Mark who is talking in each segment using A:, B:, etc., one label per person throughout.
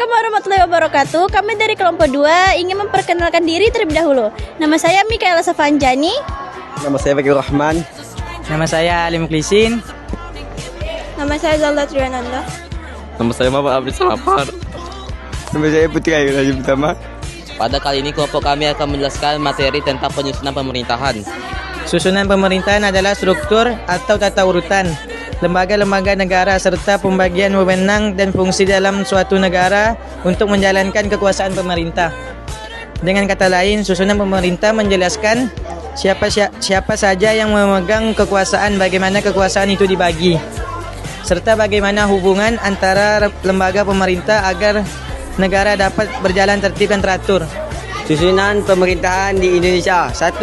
A: Assalamualaikum warahmatullahi wabarakatuh. Kami dari kelompok 2 ingin memperkenalkan diri terlebih dahulu. Nama saya Mikaela Safanjani.
B: Nama saya Fakir Rahman.
C: Nama saya Alim Klisin.
A: Nama saya Zalda Triananda.
B: Nama saya Muhammad Abdi Salapar. Nama saya Putri Ayu Raja Utama.
D: Pada kali ini kelompok kami akan menjelaskan materi tentang penyusunan pemerintahan.
C: Susunan pemerintahan adalah struktur atau tata urutan lembaga-lembaga negara serta pembagian wewenang dan fungsi dalam suatu negara untuk menjalankan kekuasaan pemerintah. Dengan kata lain, susunan pemerintah menjelaskan siapa saja yang memegang kekuasaan, bagaimana kekuasaan itu dibagi, serta bagaimana hubungan antara lembaga pemerintah agar negara dapat berjalan tertib dan teratur.
B: Susunan pemerintahan di Indonesia. 1.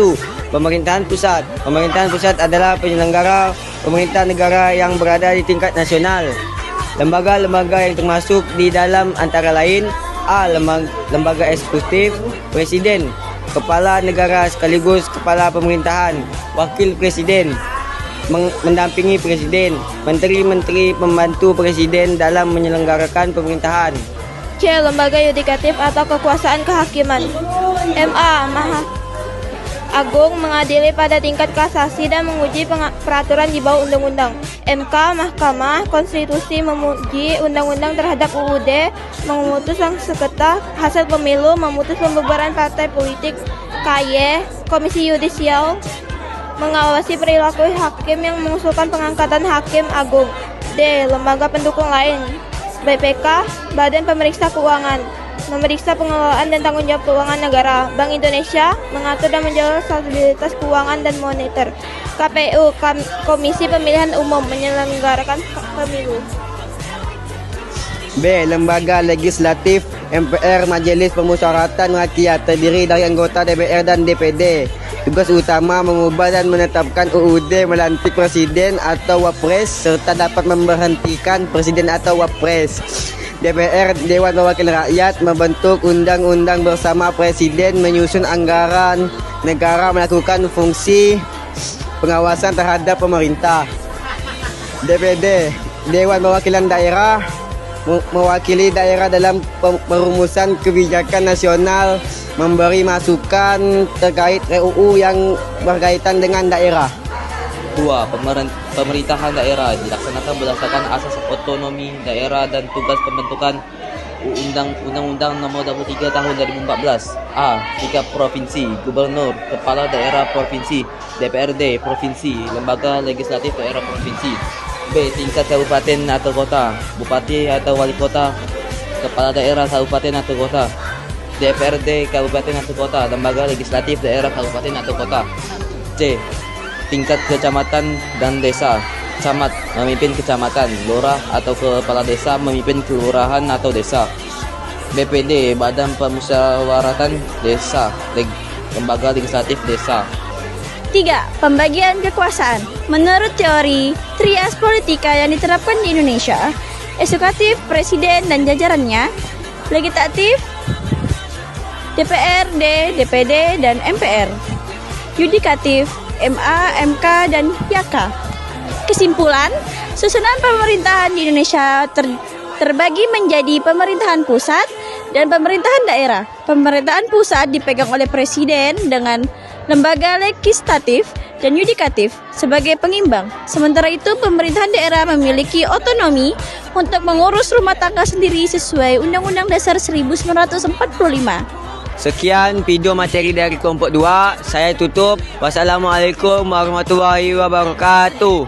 B: Pemerintahan pusat. Pemerintahan pusat adalah penyelenggara pemerintah negara yang berada di tingkat nasional. Lembaga-lembaga yang termasuk di dalam antara lain: A. Lembaga eksekutif, presiden, kepala negara sekaligus kepala pemerintahan, wakil presiden, mendampingi presiden, menteri-menteri pembantu presiden dalam menyelenggarakan pemerintahan.
A: C. Lembaga yudikatif atau kekuasaan kehakiman. MA. Maha Agung mengadili pada tingkat kasasi dan menguji peraturan di bawah undang-undang. MK. Mahkamah Konstitusi menguji undang-undang terhadap UUD, memutus sengketa hasil pemilu, memutus pembubaran partai politik. KY. Komisi Yudisial mengawasi perilaku hakim yang mengusulkan pengangkatan hakim agung. D. Lembaga pendukung lain. BPK. Badan Pemeriksa Keuangan memeriksa pengelolaan dan tanggung jawab keuangan negara. Bank Indonesia mengatur dan menjaga stabilitas keuangan dan moneter. KPU. Komisi Pemilihan Umum menyelenggarakan pemilu.
B: B. Lembaga legislatif. MPR, Majelis Permusyawaratan Rakyat, terdiri dari anggota DPR dan DPD. Tugas utama mengubah dan menetapkan UUD, melantik presiden atau wapres, serta dapat memberhentikan presiden atau wapres. DPR, Dewan Perwakilan Rakyat, membentuk undang-undang bersama presiden, menyusun anggaran negara, melakukan fungsi pengawasan terhadap pemerintah. DPD, Dewan Perwakilan Daerah, mewakili daerah dalam perumusan kebijakan nasional, memberi masukan terkait RUU yang berkaitan dengan daerah.
D: 2. Pemerintahan daerah dilaksanakan berdasarkan asas otonomi daerah dan tugas pembentukan Undang-Undang Nomor 23 Tahun 2014. A. Tingkat provinsi, gubernur, kepala daerah provinsi, DPRD provinsi, lembaga legislatif daerah provinsi. B. Tingkat kabupaten atau kota, bupati atau wali kota, kepala daerah kabupaten atau kota, DPRD kabupaten atau kota, lembaga legislatif daerah kabupaten atau kota. C. Tingkat kecamatan dan desa. Camat memimpin kecamatan, lurah atau kepala desa memimpin kelurahan atau desa. BPD, Badan Permusyawaratan Desa, lembaga legislatif desa.
A: 3. Pembagian kekuasaan. Menurut teori trias politika yang diterapkan di Indonesia, eksekutif, presiden dan jajarannya, legislatif, DPRD, DPD, dan MPR, yudikatif, MA, MK, dan YK. Kesimpulan, susunan pemerintahan di Indonesia terbagi menjadi pemerintahan pusat dan pemerintahan daerah. Pemerintahan pusat dipegang oleh presiden dengan lembaga legislatif dan yudikatif sebagai pengimbang. Sementara itu, pemerintahan daerah memiliki otonomi untuk mengurus rumah tangga sendiri sesuai Undang-Undang Dasar 1945.
B: Sekian video materi dari kelompok 2. Saya tutup. Wassalamualaikum warahmatullahi wabarakatuh.